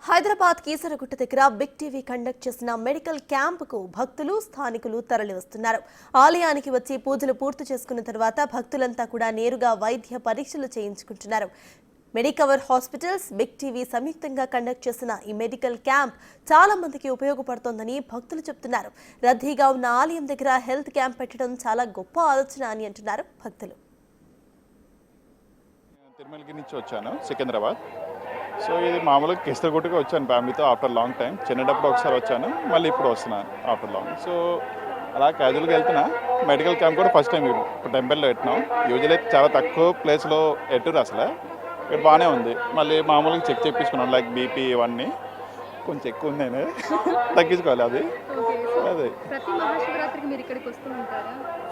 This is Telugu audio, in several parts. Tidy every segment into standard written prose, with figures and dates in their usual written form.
హైదరాబాద్ కీసరగుట్ట దగ్గర బిగ్ టీవీ కండక్ట్ చేసిన మెడికల్ క్యాంపుకు భక్తులు స్థానికులు తరలివస్తున్నారు. ఆలయానికి వచ్చి పూజలు పూర్తి చేసుకున్న తర్వాత భక్తులంతా కూడా నేరుగా వైద్య పరీక్షలు చేయించుకుంటున్నారు. మెడికవర్ హాస్పిటల్స్, బిగ్ టీవీ సంయుక్తంగా కండక్ట్ చేసిన ఈ మెడికల్ క్యాంప్ చాలా మందికి ఉపయోగపడుతోందని భక్తులు చెబుతున్నారు. రద్దీగా ఉన్న ఆలయం దగ్గర హెల్త్ క్యాంప్ పెట్టడం చాలా గొప్ప ఆలోచన అని అంటున్నారు భక్తులు. తిరుమలకి నుంచి వచ్చాను, సికింద్రాబాద్. సో ఇది మామూలుగా కీసరగుట్టగా వచ్చాను ఫ్యామిలీతో ఆఫ్టర్ లాంగ్ టైం. చిన్నప్పుడు ఒకసారి వచ్చాను, మళ్ళీ ఇప్పుడు వస్తున్నాను ఆఫ్టర్ లాంగ్. సో అలా క్యాజువల్గా వెళ్తున్నా. మెడికల్ క్యాంప్ కూడా ఫస్ట్ టైం ఇప్పుడు టెంపుల్లో పెట్టినాం. యూజువల్ అయితే చాలా తక్కువ ప్లేస్లో ఎట్టురు, అసలు ఇక్కడ బాగానే ఉంది. మళ్ళీ మామూలుగా చెక్ చేయించుకున్నాను, లైక్ బీపీ ఇవన్నీ కొంచెం ఎక్కువ ఉంది, నేను తగ్గించుకోవాలి. అది అదే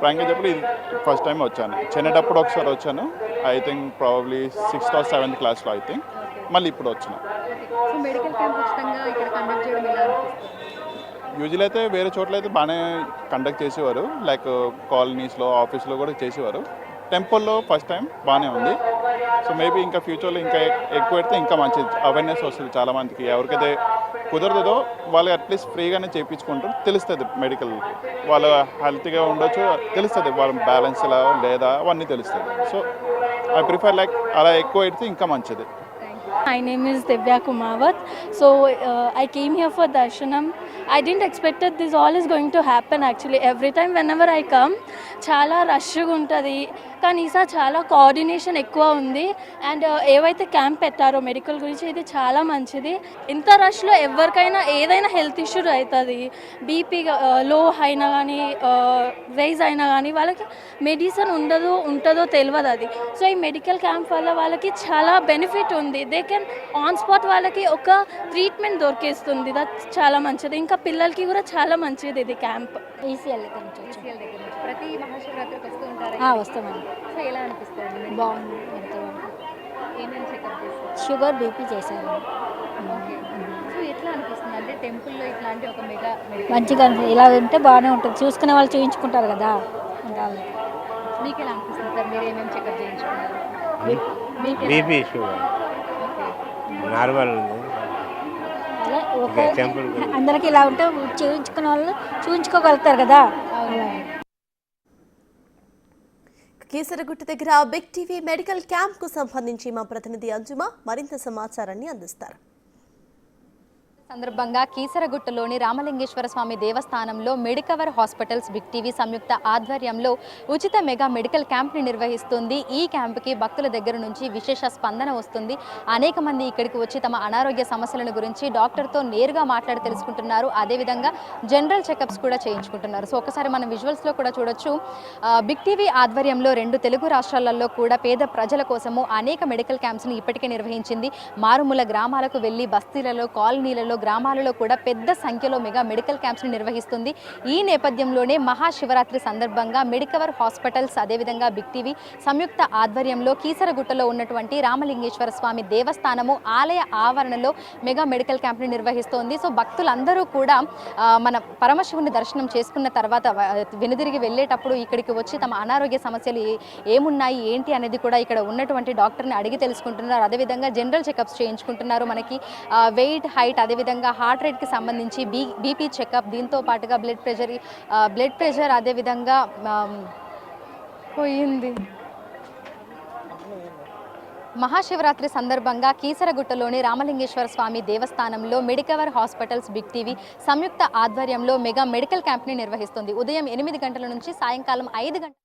ఫ్రాంక్గా చెప్పి ఇది ఫస్ట్ టైం వచ్చాను. చిన్నప్పుడు ఒకసారి వచ్చాను, I think probably 6th or 7th క్లాస్లో ఐ థింక్. మళ్ళీ ఇప్పుడు వచ్చిన యూజువల్ అయితే వేరే చోట్ల అయితే బాగానే కండక్ట్ చేసేవారు, లైక్ కాలనీస్లో, ఆఫీస్లో కూడా చేసేవారు. టెంపుల్లో ఫస్ట్ టైం బాగానే ఉంది. సో మేబీ ఇంకా ఫ్యూచర్లో ఇంకా ఎక్కువ పెడితే ఇంకా మంచిది, అవేర్నెస్ వస్తుంది చాలా మందికి. ఎవరికైతే కుదరదో వాళ్ళు అట్లీస్ట్ ఫ్రీగానే చేయించుకుంటారు, తెలుస్తుంది మెడికల్, వాళ్ళు హెల్త్గా ఉండొచ్చు, తెలుస్తుంది వాళ్ళ బ్యాలెన్స్ ఎలా లేదా అవన్నీ తెలుస్తుంది. సో ఐ ప్రిఫర్ లైక్ అలా ఎక్కువ పెడితే ఇంకా మంచిది. My name is Divya Kumawat. So I came here for darshanam. I didn't expect that this all is going to happen actually. Every time whenever I come, చాలా రష్గా ఉంటుంది, కానీ ఈసారి చాలా కోఆర్డినేషన్ ఎక్కువ ఉంది. అండ్ ఏవైతే క్యాంప్ పెట్టారో మెడికల్ గురించి ఇది చాలా మంచిది. ఇంత రష్లో ఎవరికైనా ఏదైనా హెల్త్ ఇష్యూ అవుతుంది, బీపీ లో అయినా కానీ రైజ్ అయినా కానీ వాళ్ళకి మెడిసిన్ ఉంటుందో తెలియదు అది. సో ఈ మెడికల్ క్యాంప్ వల్ల వాళ్ళకి చాలా బెనిఫిట్ ఉంది. దే కెన్ ఆన్ స్పాట్ వాళ్ళకి ఒక ట్రీట్మెంట్ దొరికేస్తుంది. అది చాలా మంచిది. ఇంకా పిల్లలకి కూడా చాలా మంచిది ఇది క్యాంప్. ఈసీఎల్ దగ్గర నుంచి ప్రతి మహాశివరాత్రికి వస్తూ ఉంటారు. వస్తామండి. సో ఎలా అనిపిస్తుంది? బాగుంది, ఎంతో ఏమేమి చెకప్ చేస్తారు? షుగర్ బీపీ చేశాను. సో ఎట్లా అనిపిస్తుంది అంటే టెంపుల్లో ఇట్లాంటి ఒక మెగా మంచిగా అనిపిస్తుంది. ఇలా ఉంటే బాగానే ఉంటుంది, చూసుకునే వాళ్ళు చూపించుకుంటారు కదా. మీకు ఎలా అనిపిస్తుంది సార్? మీరు ఏమేమి చెకప్ చేయించుకున్నారు? బీపీ షుగర్ నార్మల్ ఉంది. అందరికి ఇలా ఉంటే చూపించుకునే వాళ్ళు చూపించుకోగలుగుతారు కదా. కీసరగుట్ట దగ్గర బిగ్ టీవీ మెడికల్ క్యాంప్ కు సంబంధించి మా ప్రతినిధి అంజుమ మరింత సమాచారాన్ని అందిస్తారు. సందర్భంగా కీసరగుట్టలోని రామలింగేశ్వర స్వామి దేవస్థానంలో మెడికవర్ హాస్పిటల్స్, బిగ్ టీవీ సంయుక్త ఆధ్వర్యంలో ఉచిత మెగా మెడికల్ క్యాంప్ని నిర్వహిస్తుంది. ఈ క్యాంప్కి భక్తుల దగ్గర నుంచి విశేష స్పందన వస్తుంది. అనేక మంది ఇక్కడికి వచ్చి తమ అనారోగ్య సమస్యలను గురించి డాక్టర్తో నేరుగా మాట్లాడి తెలుసుకుంటున్నారు. అదేవిధంగా జనరల్ చెకప్స్ కూడా చేయించుకుంటున్నారు. సో ఒకసారి మనం విజువల్స్లో కూడా చూడొచ్చు. బిగ్ టీవీ ఆధ్వర్యంలో 2 తెలుగు రాష్ట్రాలలో కూడా పేద ప్రజల కోసము అనేక మెడికల్ క్యాంప్స్ని ఇప్పటికే నిర్వహించింది. మారుమూల గ్రామాలకు వెళ్ళి బస్తీలలో, కాలనీలలో, గ్రామాలలో కూడా పెద్ద సంఖ్యలో మెగా మెడికల్ క్యాంప్స్ని నిర్వహిస్తుంది. ఈ నేపథ్యంలోనే మహాశివరాత్రి సందర్భంగా మెడికవర్ హాస్పిటల్స్ అదేవిధంగా బిగ్ టీవీ సంయుక్త ఆధ్వర్యంలో కీసరగుట్టలో ఉన్నటువంటి రామలింగేశ్వర స్వామి దేవస్థానము ఆలయ ఆవరణలో మెగా మెడికల్ క్యాంప్ని నిర్వహిస్తోంది. సో భక్తులందరూ కూడా మన పరమశివుని దర్శనం చేసుకున్న తర్వాత వెనుదిరిగి వెళ్ళేటప్పుడు ఇక్కడికి వచ్చి తమ అనారోగ్య సమస్యలు ఏమున్నాయి ఏంటి అనేది కూడా ఇక్కడ ఉన్నటువంటి డాక్టర్ని అడిగి తెలుసుకుంటున్నారు. అదేవిధంగా జనరల్ చెకప్స్ చేయించుకుంటున్నారు. మనకి వెయిట్, హైట్, అదేవిధంగా హార్ట్ రేట్కి సంబంధించి బీపీ చెకప్, దీంతో పాటుగా బ్లడ్ ప్రెషర్ అదేవిధంగా పోయింది. మహాశివరాత్రి సందర్భంగా కీసరగుట్టలోని రామలింగేశ్వర స్వామి దేవస్థానంలో మెడికవర్ హాస్పిటల్స్, బిగ్ టీవీ సంయుక్త ఆధ్వర్యంలో మెగా మెడికల్ క్యాంప్ని నిర్వహిస్తుంది. ఉదయం 8 గంటల నుంచి సాయంకాలం 5 గంటల